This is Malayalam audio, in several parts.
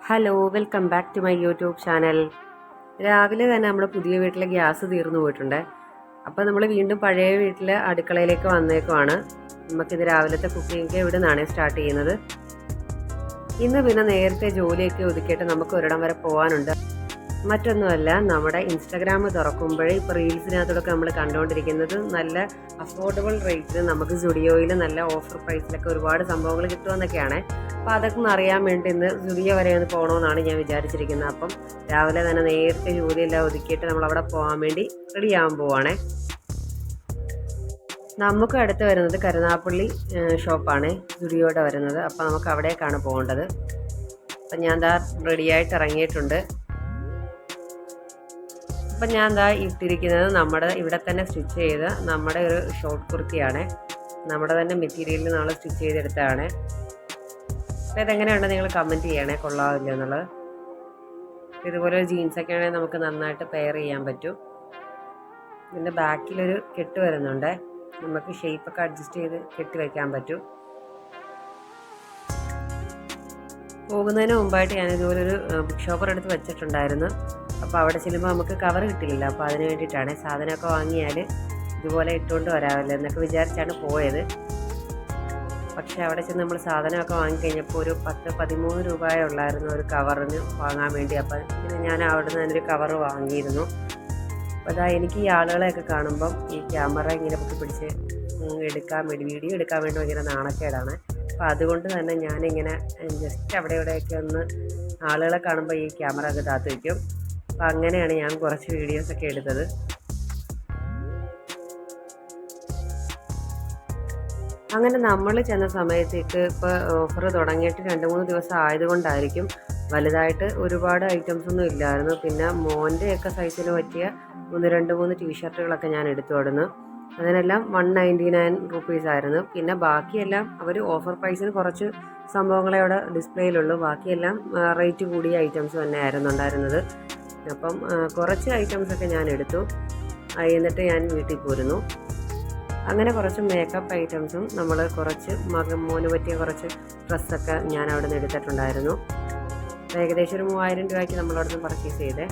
Hello, welcome back to my YouTube channel. രാവിലെ തന്നെ നമ്മുടെ പുതിയ വീട്ടിലെ ഗ്യാസ് തീർന്നു പോയിട്ടുണ്ട്. അപ്പോൾ നമ്മൾ വീണ്ടും പഴയ വീട്ടിലെ അടുക്കളയിലേക്ക് വന്നേക്കുവാണ്. നമുക്കിത് രാവിലത്തെ കുക്കിംഗ് ഇവിടെ നിന്നാണ് സ്റ്റാർട്ട് ചെയ്യുന്നത്. ഇന്ന് പിന്നെ നേരത്തെ ജോലിയൊക്കെ ഒതുക്കിയിട്ട് നമുക്ക് ഒരിടം വരെ പോകാനുണ്ട്. മറ്റൊന്നുമല്ല, നമ്മുടെ ഇൻസ്റ്റാഗ്രാം തുറക്കുമ്പോഴേ ഇപ്പോൾ റീൽസിനകത്തോടൊക്കെ നമ്മൾ കണ്ടുകൊണ്ടിരിക്കുന്നത് നല്ല അഫോർഡബിൾ റേറ്റിൽ നമുക്ക് സ്റ്റുഡിയോയിൽ നല്ല ഓഫർ പ്രൈസിലൊക്കെ ഒരുപാട് സംഭവങ്ങൾ കിട്ടുമെന്നൊക്കെയാണ്. അപ്പോൾ അതൊക്കെ ഒന്ന് അറിയാൻ വേണ്ടി ഇന്ന് സ്റ്റുഡിയോ വരെ ഒന്ന് പോകണമെന്നാണ് ഞാൻ വിചാരിച്ചിരിക്കുന്നത്. അപ്പം രാവിലെ തന്നെ നേരത്തെ ജോലിയെല്ലാം ഒതുക്കിയിട്ട് നമ്മളവിടെ പോകാൻ വേണ്ടി റെഡിയാകാൻ പോവുകയാണേ. നമുക്ക് അടുത്ത് വരുന്നത് കരുനാഗപ്പള്ളി ഷോപ്പാണ് സ്റ്റുഡിയോയുടെ വരുന്നത്. അപ്പോൾ നമുക്ക് അവിടേക്കാണ് പോകേണ്ടത്. അപ്പം ഞാൻ ദാ റെഡിയായിട്ട് ഇറങ്ങിയിട്ടുണ്ട്. അപ്പം ഞാൻ ദാ ഇട്ടിരിക്കുന്നത് നമ്മുടെ ഇവിടെ തന്നെ സ്റ്റിച്ച് ചെയ്ത നമ്മുടെ ഒരു ഷോർട്ട് കുർത്തിയാണ്. നമ്മുടെ തന്നെ മെറ്റീരിയലിൽ നമ്മൾ സ്റ്റിച്ച് ചെയ്തെടുത്തതാണ്. അപ്പോൾ ഇതെങ്ങനെയുണ്ട് നിങ്ങൾ കമൻറ്റ് ചെയ്യണേ, കൊള്ളാവില്ല എന്നുള്ളത്. ഇതുപോലെ ജീൻസൊക്കെ ആണെങ്കിൽ നമുക്ക് നന്നായിട്ട് പെയർ ചെയ്യാൻ പറ്റും. ഇതിൻ്റെ ബാക്കിലൊരു കെട്ട് വരുന്നുണ്ട്, നമുക്ക് ഷേപ്പൊക്കെ അഡ്ജസ്റ്റ് ചെയ്ത് കെട്ടി വയ്ക്കാൻ പറ്റും. പോകുന്നതിന് മുമ്പായിട്ട് ഞാനിതുപോലെ ഒരു ബുക്ക് ഷോപ്പർ എടുത്ത് വെച്ചിട്ടുണ്ടായിരുന്നു. അപ്പോൾ അവിടെ ചെല്ലുമ്പോൾ നമുക്ക് കവർ കിട്ടില്ല. അപ്പോൾ അതിന് വേണ്ടിയിട്ടാണ് സാധനമൊക്കെ വാങ്ങിയാൽ ഇതുപോലെ ഇട്ടുകൊണ്ട് വരാമല്ലോ എന്നൊക്കെ വിചാരിച്ചാണ് പോയത്. പക്ഷേ അവിടെ ചെന്ന് നമ്മൾ സാധനമൊക്കെ വാങ്ങിക്കഴിഞ്ഞപ്പോൾ ഒരു 10-13 രൂപയുള്ളായിരുന്നു ഒരു കവറിന് വാങ്ങാൻ വേണ്ടി. അപ്പം ഞാൻ അവിടെ നിന്ന് അതിനൊരു കവർ വാങ്ങിയിരുന്നു. അപ്പോൾ അതാ എനിക്ക് ഈ ആളുകളെയൊക്കെ കാണുമ്പം ഈ ക്യാമറ ഇങ്ങനെ പിടിച്ച് എടുക്കാൻ വേണ്ടി വീഡിയോ എടുക്കാൻ വേണ്ടി ഭയങ്കര നാണക്കേടാണ്. അപ്പോൾ അതുകൊണ്ട് തന്നെ ഞാനിങ്ങനെ ജസ്റ്റ് അവിടെ ഇവിടെയൊക്കെ ഒന്ന് ആളുകളെ കാണുമ്പോൾ ഈ ക്യാമറ ഒക്കെ താത്ത് വയ്ക്കും. അപ്പോൾ അങ്ങനെയാണ് ഞാൻ കുറച്ച് വീഡിയോസൊക്കെ എടുത്തത്. അങ്ങനെ നമ്മൾ ചെന്ന സമയത്തേക്ക് ഇപ്പോൾ ഓഫർ തുടങ്ങിയിട്ട് 2-3 ദിവസം ആയതുകൊണ്ടായിരിക്കും വലുതായിട്ട് ഒരുപാട് ഐറ്റംസ് ഒന്നും ഇല്ലായിരുന്നു. പിന്നെ മോൻ്റെയൊക്കെ സൈസിന് പറ്റിയ 1-2-3 ടീഷർട്ടുകളൊക്കെ ഞാൻ എടുത്തു കൊടുന്നു. അതിനെല്ലാം 199 റുപ്പീസായിരുന്നു. പിന്നെ ബാക്കിയെല്ലാം അവർ ഓഫർ പ്രൈസിന് കുറച്ച് സംഭവങ്ങളെ അവിടെ ഡിസ്പ്ലേയിലുള്ളൂ. ബാക്കിയെല്ലാം റേറ്റ് കൂടിയ ഐറ്റംസ് തന്നെ ആയിരുന്നു ഉണ്ടായിരുന്നത്. അപ്പം കുറച്ച് ഐറ്റംസൊക്കെ ഞാൻ എടുത്തു. എന്നിട്ട് ഞാൻ വീട്ടിൽ പോരുന്നു. അങ്ങനെ കുറച്ച് മേക്കപ്പ് ഐറ്റംസും നമ്മൾ കുറച്ച് മോന് പറ്റിയ കുറച്ച് ഡ്രസ്സൊക്കെ ഞാൻ അവിടെ നിന്ന് എടുത്തിട്ടുണ്ടായിരുന്നു. ഏകദേശം ഒരു 3000 രൂപയ്ക്ക് നമ്മളവിടെ നിന്ന് പർച്ചേസ് ചെയ്തേ.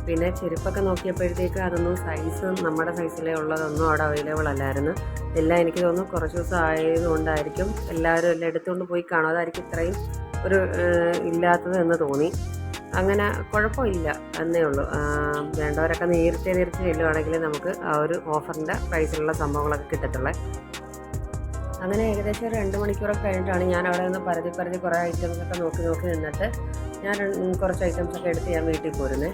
പിന്നെ ചെരുപ്പൊക്കെ നോക്കിയപ്പോഴത്തേക്ക് അതൊന്നും സൈസ് നമ്മുടെ സൈസിലേ ഉള്ളതൊന്നും അവിടെ അവൈലബിൾ അല്ലായിരുന്നു. എല്ലാം എനിക്ക് തോന്നുന്നു കുറച്ച് ദിവസം ആയതുകൊണ്ടായിരിക്കും എല്ലാവരും എല്ലാം എടുത്തുകൊണ്ട് പോയി കാണും, അതായിരിക്കും ഇത്രയും ഒരു ഇല്ലാത്തത് എന്ന് തോന്നി. അങ്ങനെ കുഴപ്പമില്ല എന്നേ ഉള്ളൂ. വേണ്ടവരൊക്കെ നേരത്തെ ചെല്ലുവാണെങ്കിൽ നമുക്ക് ആ ഒരു ഓഫറിൻ്റെ പ്രൈസിലുള്ള സംഭവങ്ങളൊക്കെ കിട്ടത്തുള്ളേ. അങ്ങനെ ഏകദേശം 2 മണിക്കൂറൊക്കെ കഴിഞ്ഞിട്ടാണ് ഞാൻ അവിടെ നിന്ന് പരതി കുറേ ഐറ്റംസൊക്കെ നോക്കി നിന്നിട്ട് ഞാൻ കുറച്ച് ഐറ്റംസൊക്കെ എടുത്ത് ഞാൻ വീട്ടിൽ പോരുന്നേ.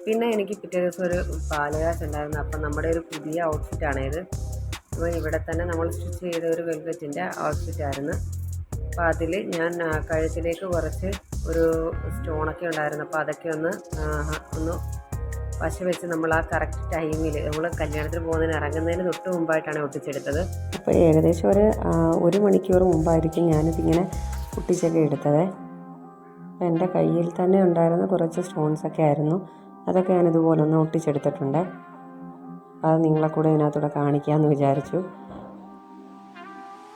പിന്നെ എനിക്ക് പിറ്റേ ദിവസം ഒരു പാലുകാശ് ഉണ്ടായിരുന്നു. അപ്പം നമ്മുടെ ഒരു പുതിയ ഔട്ട്ഫിറ്റാണിത്. അപ്പോൾ ഇവിടെ തന്നെ നമ്മൾ സ്റ്റിച്ച് ചെയ്ത ഒരു വെൽവെറ്റിൻ്റെ ഔട്ട്ഫിറ്റായിരുന്നു. അപ്പോൾ അതിൽ ഞാൻ കഴുത്തിലേക്ക് കുറച്ച് ഒരു സ്റ്റോണൊക്കെ ഉണ്ടായിരുന്നു. അപ്പോൾ അതൊക്കെ ഒന്ന് വശ വെച്ച് നമ്മൾ ആ കറക്റ്റ് ടൈമിൽ നമ്മൾ കല്യാണത്തിന് പോകുന്നതിന് ഇറങ്ങുന്നതിന് തൊട്ട് മുമ്പായിട്ടാണ് ഒട്ടിച്ചെടുത്തത്. അപ്പോൾ ഏകദേശം ഒരു മണിക്കൂർ മുമ്പായിരിക്കും ഞാനിതിങ്ങനെ ഒട്ടിച്ചൊക്കെ എടുത്തത്. അപ്പോൾ എൻ്റെ കയ്യിൽ തന്നെ ഉണ്ടായിരുന്ന കുറച്ച് സ്റ്റോൺസൊക്കെ ആയിരുന്നു. അതൊക്കെ ഞാനിതുപോലെ ഒന്ന് ഒട്ടിച്ചെടുത്തിട്ടുണ്ട്. അത് നിങ്ങളെ കൂടെ ഇതിനകത്തൂടെ കാണിക്കാമെന്ന് വിചാരിച്ചു.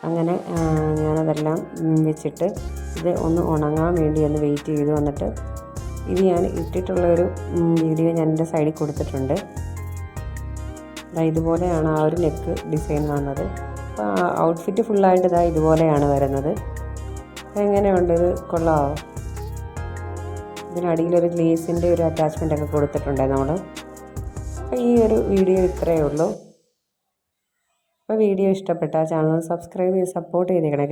അങ്ങനെ ഞാനതെല്ലാം വെച്ചിട്ട് ഇത് ഒന്ന് ഉണങ്ങാൻ വേണ്ടി ഒന്ന് വെയിറ്റ് ചെയ്തു. വന്നിട്ട് ഇത് ഞാൻ ഇട്ടിട്ടുള്ളൊരു വീഡിയോ ഞാൻ എൻ്റെ സൈഡിൽ കൊടുത്തിട്ടുണ്ട്. ഇതുപോലെയാണ് ആ ഒരു നെക്ക് ഡിസൈൻ വന്നത്. അപ്പോൾ ഔട്ട്ഫിറ്റ് ഫുള്ളായിട്ട് ഇതുപോലെയാണ് വരുന്നത്. അപ്പോൾ എങ്ങനെയുണ്ട്, ഇത് കൊള്ളാമോ? ഇതിനടിയിലൊരു ഗ്ലേസിൻ്റെ ഒരു അറ്റാച്ച്മെൻ്റ് ഒക്കെ കൊടുത്തിട്ടുണ്ട് നമ്മൾ. അപ്പോൾ ഈ ഒരു വീഡിയോ ഇത്രയേ ഉള്ളൂ. അപ്പോൾ വീഡിയോ ഇഷ്ടപ്പെട്ടാൽ ചാനൽ സബ്സ്ക്രൈബ് ചെയ്ത് സപ്പോർട്ട് ചെയ്തേക്കണേ.